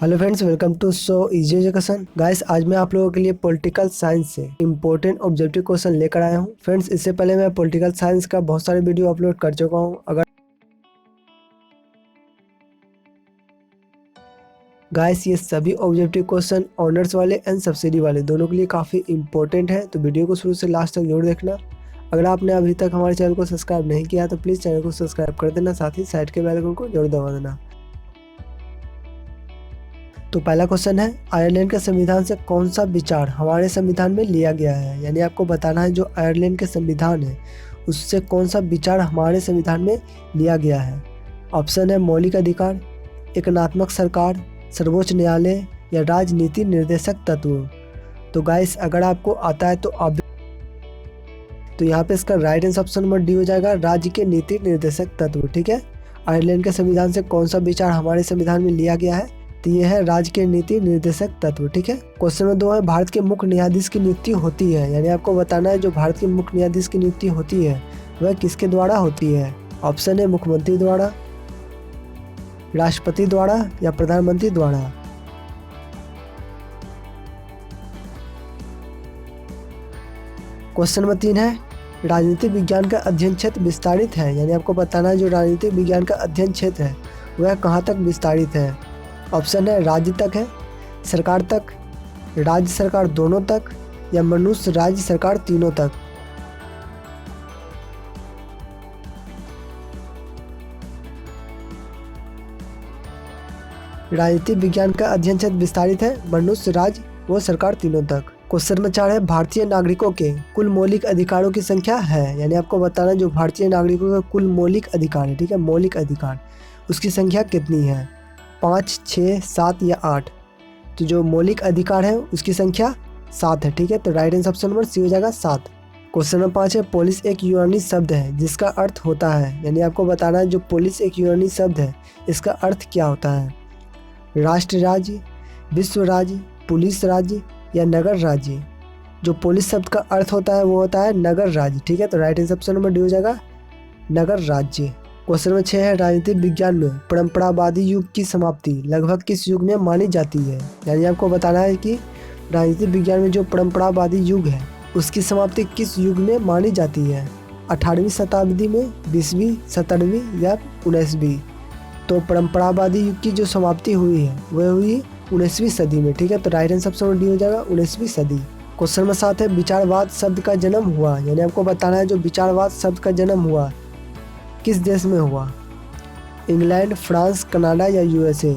Hello friends, welcome to so easy education. Guys, आज मैं आप लोगों के लिए पॉलिटिकल साइंस से इंपॉर्टेंट ऑब्जेक्टिव क्वेश्चन लेकर आया हूं। फ्रेंड्स, इससे पहले मैं पॉलिटिकल साइंस का बहुत सारे वीडियो अपलोड कर चुका हूं। अगर गाइस, ये सभी ऑब्जेक्टिव क्वेश्चन ऑनर्स वाले एंड सब्सिडी वाले दोनों के लिए काफ़ी इंपॉर्टेंट है, तो वीडियो को शुरू से लास्ट तक जरूर देखना। अगर आपने अभी तक हमारे चैनल को सब्सक्राइब नहीं किया तो प्लीज़ चैनल को सब्सक्राइब कर देना, साथ ही साइड के बेल आइकन को जरूर दबा देना। तो पहला क्वेश्चन है, आयरलैंड के संविधान से कौन सा विचार हमारे संविधान में लिया गया है। यानी आपको बताना है जो आयरलैंड के संविधान है उससे कौन सा विचार हमारे संविधान में लिया गया है। ऑप्शन है मौलिक अधिकार, एकात्मक सरकार, सर्वोच्च न्यायालय या राजनीति निर्देशक तत्व। तो गाइस, अगर आपको आता है तो यहाँ पे इसका right answer option number D हो जाएगा, राज्य के नीति निर्देशक तत्व। ठीक है, आयरलैंड के संविधान से कौन सा विचार हमारे संविधान में लिया गया है, तो ये है राज्य के नीति निर्देशक तत्व। ठीक है, क्वेश्चन नंबर 2 है, भारत के मुख्य न्यायाधीश की नियुक्ति होती है। यानी आपको बताना है जो भारत के मुख्य न्यायाधीश की नियुक्ति होती है वह किसके द्वारा होती है। ऑप्शन है मुख्यमंत्री द्वारा, राष्ट्रपति द्वारा या प्रधानमंत्री द्वारा। क्वेश्चन नंबर 3 है, राजनीतिक विज्ञान का अध्ययन क्षेत्र विस्तारित है। यानी आपको बताना है जो राजनीतिक विज्ञान का अध्ययन क्षेत्र है वह कहाँ तक विस्तारित है। ऑप्शन है राज्य तक है, सरकार तक, राज्य सरकार दोनों तक या मनुष्य राज्य सरकार तीनों तक। राजनीतिक विज्ञान का अध्ययन क्षेत्र विस्तारित है, मनुष्य राज्य व सरकार तीनों तक। क्वेश्चन नंबर 4 है, भारतीय नागरिकों के कुल मौलिक अधिकारों की संख्या है। यानी आपको बताना है जो भारतीय नागरिकों के कुल मौलिक अधिकार है, ठीक है, मौलिक अधिकार, उसकी संख्या कितनी है, 5, 6, 7 या 8। तो जो मौलिक अधिकार है उसकी संख्या 7 है। ठीक है, तो right answer option number C हो जाएगा 7। क्वेश्चन नंबर 5 है, पुलिस एक यूनानी शब्द है जिसका अर्थ होता है। यानी आपको बताना है जो पुलिस एक यूनानी शब्द है इसका अर्थ क्या होता है। राष्ट्र राज्य, विश्व राज्य, पुलिस राज्य या नगर राज्य। जो पुलिस शब्द का अर्थ होता है वो होता है नगर राज्य। ठीक है, तो right answer option number D हो जाएगा, नगर राज्य। क्वेश्चन नंबर 6 है, राजनीतिक विज्ञान में परंपरावादी युग की समाप्ति लगभग किस युग में मानी जाती है। यानी आपको बताना है कि राजनीतिक विज्ञान में जो परंपरावादी युग है उसकी समाप्ति किस युग में मानी जाती है, 18वीं शताब्दी में, 20वीं, 17वीं या 19वीं। तो परंपरावादी युग की जो समाप्ति हुई है वह हुई 19वीं सदी में। ठीक है, तो राइट आंसर ऑप्शन डी हो जाएगा 19वीं सदी। क्वेश्चन नंबर 7 है, विचारवाद शब्द का जन्म हुआ। यानी आपको बताना है जो विचारवाद शब्द का जन्म हुआ किस देश में हुआ, इंग्लैंड, फ्रांस, कनाडा या यूएसए।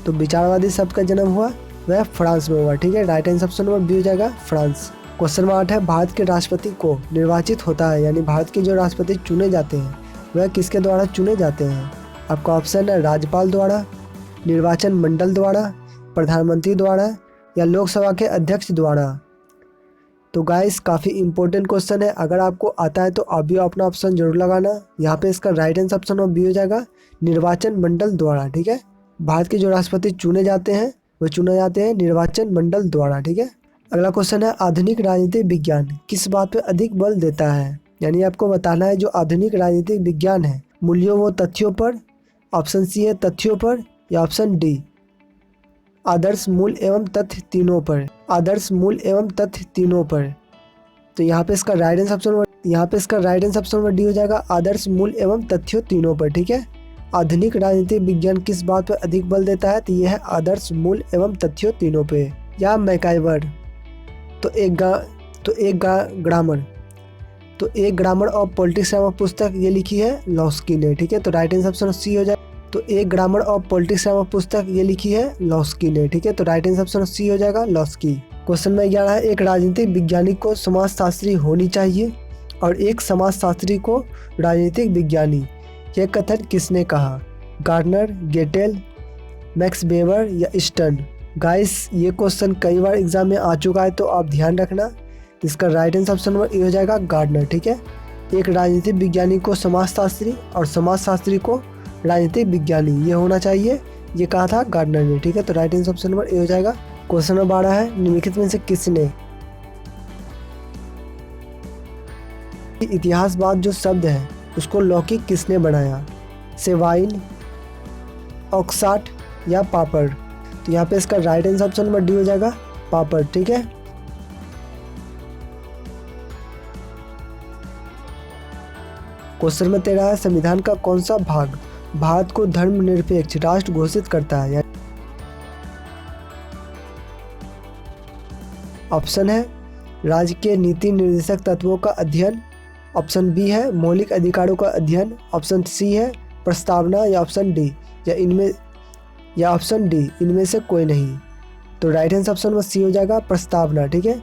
तो विचारवादी शब्द का जन्म हुआ वह फ्रांस में हुआ। ठीक है, right answer option number B हो जाएगा, फ्रांस। क्वेश्चन नंबर 8 है, भारत के राष्ट्रपति को निर्वाचित होता है। यानी भारत के जो राष्ट्रपति चुने जाते हैं वह किसके द्वारा चुने जाते हैं। आपका ऑप्शन है राज्यपाल द्वारा, निर्वाचन मंडल द्वारा, प्रधानमंत्री द्वारा या लोकसभा के अध्यक्ष द्वारा। तो गाइस, काफ़ी इंपॉर्टेंट क्वेश्चन है, अगर आपको आता है तो आप भी अपना ऑप्शन जरूर लगाना। यहाँ पे इसका राइट आंसर ऑप्शन बी हो जाएगा, निर्वाचन मंडल द्वारा। ठीक है, भारत के जो राष्ट्रपति चुने जाते हैं वो चुने जाते हैं निर्वाचन मंडल द्वारा। ठीक है, अगला क्वेश्चन है, आधुनिक राजनीतिक विज्ञान किस बात पे अधिक बल देता है। यानी आपको बताना है जो आधुनिक राजनीतिक विज्ञान है मूल्यों व तथ्यों पर, ऑप्शन सी है तथ्यों पर या ऑप्शन डी आदर्श मूल एवं तथ्य तीनों पर, आदर्श मूल एवं तथ्य तीनों पर। तो यहाँ पे इसका right answer option number D हो जाएगा, आदर्श मूल एवं तथ्यों तीनों पर। ठीक है, आधुनिक राजनीतिक विज्ञान किस बात पर अधिक बल देता है, तो यह है आदर्श मूल एवं तथ्यों तीनों पे। या मैकाइवर। तो एक ग्रामर ऑफ पॉलिटिक्स नामक पुस्तक ये लिखी है लॉस्की ने। ठीक है, तो राइट आंसर ऑप्शन सी हो जाए। तो एक ग्रामर ऑफ पॉलिटिक्स नामक पुस्तक ये लिखी है लॉस्की ने। ठीक है, तो राइट आंसर ऑप्शन सी हो जाएगा, लॉस्की। क्वेश्चन नंबर 11 है, एक राजनीतिक वैज्ञानिक को समाजशास्त्री होनी चाहिए और एक समाजशास्त्री को राजनीतिक विज्ञानी, यह कथन किसने कहा, गार्डनर, गेटेल, मैक्स वेबर या स्टर्न। गाइस, ये क्वेश्चन कई बार एग्जाम में आ चुका है तो आप ध्यान रखना। इसका right answer option number A हो जाएगा, गार्डनर। ठीक है, एक राजनीतिक विज्ञानी को समाजशास्त्री और समाजशास्त्री को राजनीतिक विज्ञानी ये होना चाहिए, ये कहा था गार्डनर ने। ठीक है, तो right answer option number A हो जाएगा। क्वेश्चन नंबर 12 है, निम्नलिखित में से किसने इतिहासवाद जो शब्द है उसको लौकिक किसने बनाया, सेवाइन, ऑक्साट या पापड़। तो यहाँ पे इसका right answer option number D हो जाएगा, पापड़। ठीक है। क्वेश्चन नंबर 13 है, संविधान का कौन सा भाग भारत को धर्मनिरपेक्ष राष्ट्र घोषित करता है? ऑप्शन है राज्य के नीति निर्देशक तत्वों का अध्ययन, ऑप्शन बी है मौलिक अधिकारों का अध्ययन, ऑप्शन सी है प्रस्तावना, या ऑप्शन डी ऑप्शन डी इनमें से कोई नहीं। तो right answer option number C हो जाएगा, प्रस्तावना। ठीक है।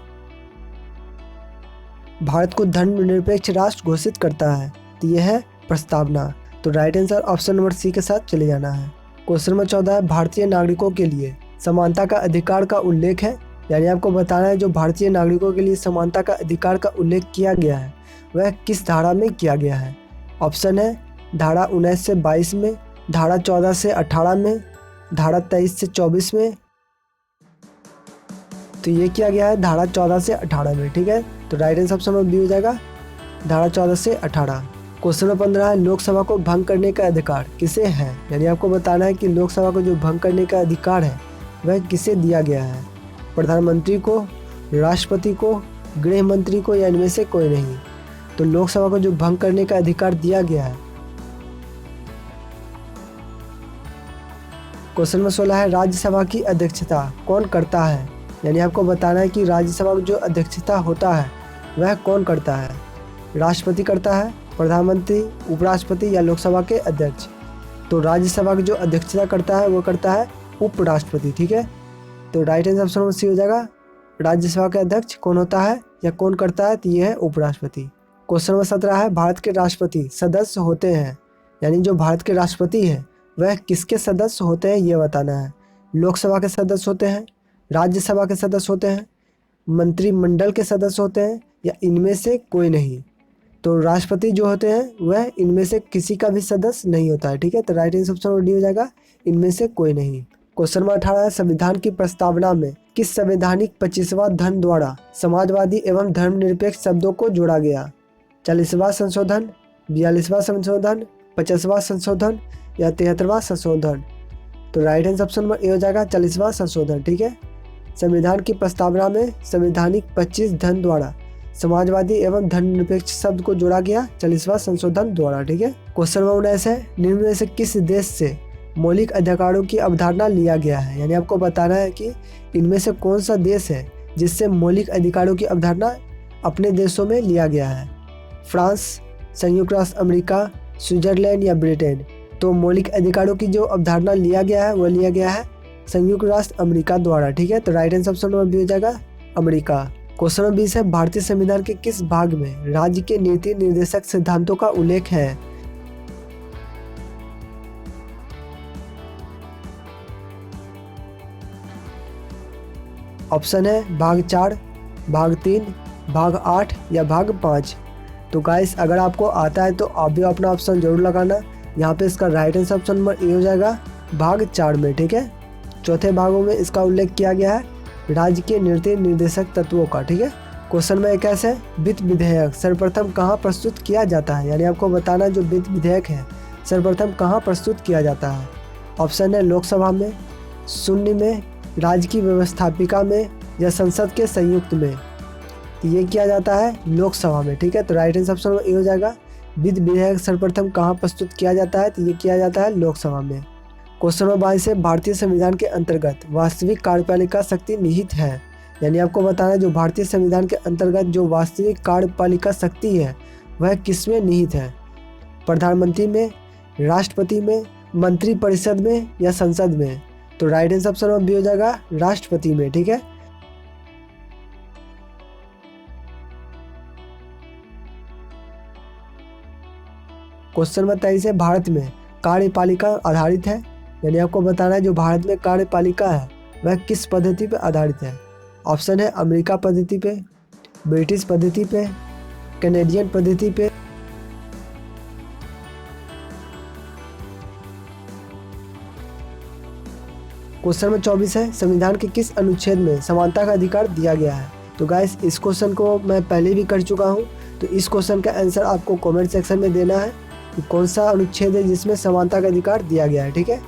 भारत को धर्मनिरपेक्ष राष्ट्र घोषित करता है, तो यह है प्रस्तावना। तो right answer option number C के साथ चले जाना है। क्वेश्चन नंबर 14 है, भारतीय नागरिकों के लिए समानता का अधिकार का उल्लेख है, यानी आपको बताना है जो भारतीय नागरिकों के लिए समानता का अधिकार का उल्लेख किया गया है वह किस धारा में किया गया है। ऑप्शन है धारा 19 से 22 में, धारा 14 से 18 में, धारा 23 से 24 में। तो ये किया गया है धारा 14 से 18 में। ठीक है। तो right answer option number B हो जाएगा, धारा 14 से 18। क्वेश्चन नंबर 15 है, लोकसभा को भंग करने का अधिकार किसे है? यानी आपको बताना है कि लोकसभा को जो भंग करने का अधिकार है वह किसे दिया गया है। प्रधानमंत्री को, राष्ट्रपति को, गृह मंत्री को, या इनमें से कोई नहीं। तो लोकसभा को जो भंग करने का अधिकार दिया गया है। क्वेश्चन नंबर 16 है, राज्यसभा की अध्यक्षता कौन करता है? यानी आपको बताना है कि राज्यसभा की जो अध्यक्षता होता है वह कौन करता है। राष्ट्रपति करता है, प्रधानमंत्री, उपराष्ट्रपति, या लोकसभा के अध्यक्ष। तो राज्यसभा की जो अध्यक्षता करता है वो करता है उपराष्ट्रपति। ठीक है। तो right answer option number C हो जाएगा, राज्यसभा के अध्यक्ष कौन होता है या कौन करता है, तो ये है उपराष्ट्रपति। क्वेश्चन नंबर 17 है, भारत के राष्ट्रपति सदस्य होते हैं, यानी जो भारत के राष्ट्रपति है वह किसके सदस्य होते हैं ये बताना है। लोकसभा के सदस्य होते हैं, राज्यसभा के सदस्य होते हैं, मंत्रिमंडल के सदस्य होते हैं, या इनमें से कोई नहीं। तो राष्ट्रपति जो होते हैं वह इनमें से किसी का भी सदस्य नहीं होता है। ठीक है। तो राइट आंसर ऑप्शन डी हो जाएगा, इनमें से कोई नहीं। क्वेश्चन नंबर 18 है, संविधान की प्रस्तावना में किस संवैधानिक 25वां धन द्वारा समाजवादी एवं धर्मनिरपेक्ष शब्दों को जोड़ा गया? 40वां संशोधन, 42वां संशोधन, 50वां संशोधन, या 73वां संशोधन। तो right answer option number A हो जाएगा, 40वां संशोधन। ठीक है। संविधान की प्रस्तावना में संवैधानिक 25 धन द्वारा समाजवादी एवं धर्मनिरपेक्ष शब्द को जोड़ा गया 40वां संशोधन द्वारा। ठीक है। क्वेश्चन नंबर 19 है, निम्न में से किस देश से मौलिक अधिकारों की अवधारणा लिया गया है? यानी आपको बताना है कि इनमें से कौन सा देश है जिससे मौलिक अधिकारों की अवधारणा अपने देशों में लिया गया है। फ्रांस, संयुक्त राष्ट्र अमेरिका, स्विट्जरलैंड, या ब्रिटेन। तो मौलिक अधिकारों की जो अवधारणा लिया गया है वो लिया गया है संयुक्त राष्ट्र अमेरिका द्वारा। ठीक है। तो right answer option number B हो जाएगा, अमेरिका। क्वेश्चन नंबर 20 है, भारतीय संविधान के किस भाग में राज्य के नीति निर्देशक सिद्धांतों का उल्लेख है? ऑप्शन है भाग 4, भाग 3, भाग 8, या भाग 5। तो गाइस अगर आपको आता है तो आप भी अपना ऑप्शन जरूर लगाना। यहाँ पे इसका right answer option number A हो जाएगा, भाग 4 में। ठीक है। चौथे भागों में इसका उल्लेख किया गया है राज्य के नीति निर्देशक तत्वों का। ठीक है। क्वेश्चन में 21 है, वित्त विधेयक सर्वप्रथम कहाँ प्रस्तुत किया जाता है? यानी आपको बताना जो वित्त विधेयक है सर्वप्रथम कहाँ प्रस्तुत किया जाता है। ऑप्शन है लोकसभा में, शून्य में, राज्य की व्यवस्थापिका में, या संसद के संयुक्त में। तो ये किया जाता है लोकसभा में। ठीक है। तो राइट आंसर ऑप्शन ए हो जाएगा, वित्त विधेयक सर्वप्रथम कहाँ प्रस्तुत किया जाता है, तो ये किया जाता है लोकसभा में। क्वेश्चन नंबर 22 है, भारतीय संविधान के अंतर्गत वास्तविक कार्यपालिका शक्ति निहित है। यानी आपको बताना है जो भारतीय संविधान के अंतर्गत जो वास्तविक कार्यपालिका शक्ति है वह किसमें निहित है। प्रधानमंत्री में, राष्ट्रपति में, मंत्रिपरिषद में, या संसद में। तो right answer option number B हो जाएगा, राष्ट्रपति में। ठीक है। क्वेश्चन नंबर 23 है, भारत में कार्यपालिका आधारित है। यानी आपको बताना है जो भारत में कार्यपालिका है वह किस पद्धति पर आधारित है। ऑप्शन है अमेरिका पद्धति पे, ब्रिटिश पद्धति पे, कैनेडियन पद्धति पे। क्वेश्चन नंबर 24 है, संविधान के किस अनुच्छेद में समानता का अधिकार दिया गया है? तो गाइस इस क्वेश्चन को मैं पहले भी कर चुका हूँ, तो इस क्वेश्चन का आंसर आपको कमेंट सेक्शन में देना है कि कौन सा अनुच्छेद है जिसमें समानता का अधिकार दिया गया है। ठीक है।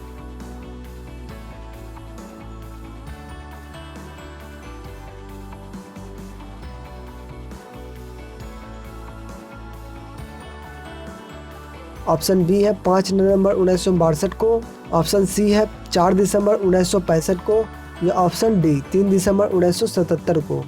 ऑप्शन बी है 5 नवंबर 1962 को, ऑप्शन सी है 4 दिसंबर 1965 को, या ऑप्शन डी 3 दिसंबर 1977 को।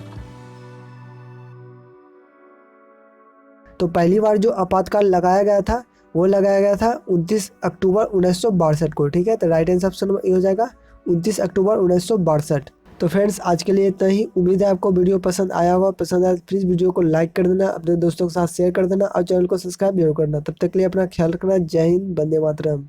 तो पहली बार जो आपातकाल लगाया गया था वो लगाया गया था 29 अक्टूबर 1962 को। ठीक है, तो राइट आंसर ऑप्शन ये हो जाएगा 29 अक्टूबर 1962। तो फ्रेंड्स आज के लिए इतना ही। उम्मीद है आपको वीडियो पसंद आया होगा। पसंद आया तो प्लीज़ वीडियो को लाइक कर देना, अपने दोस्तों के साथ शेयर कर देना और चैनल को सब्सक्राइब जरूर करना। तब तक के लिए अपना ख्याल रखना। जय हिंद, वंदे मातरम।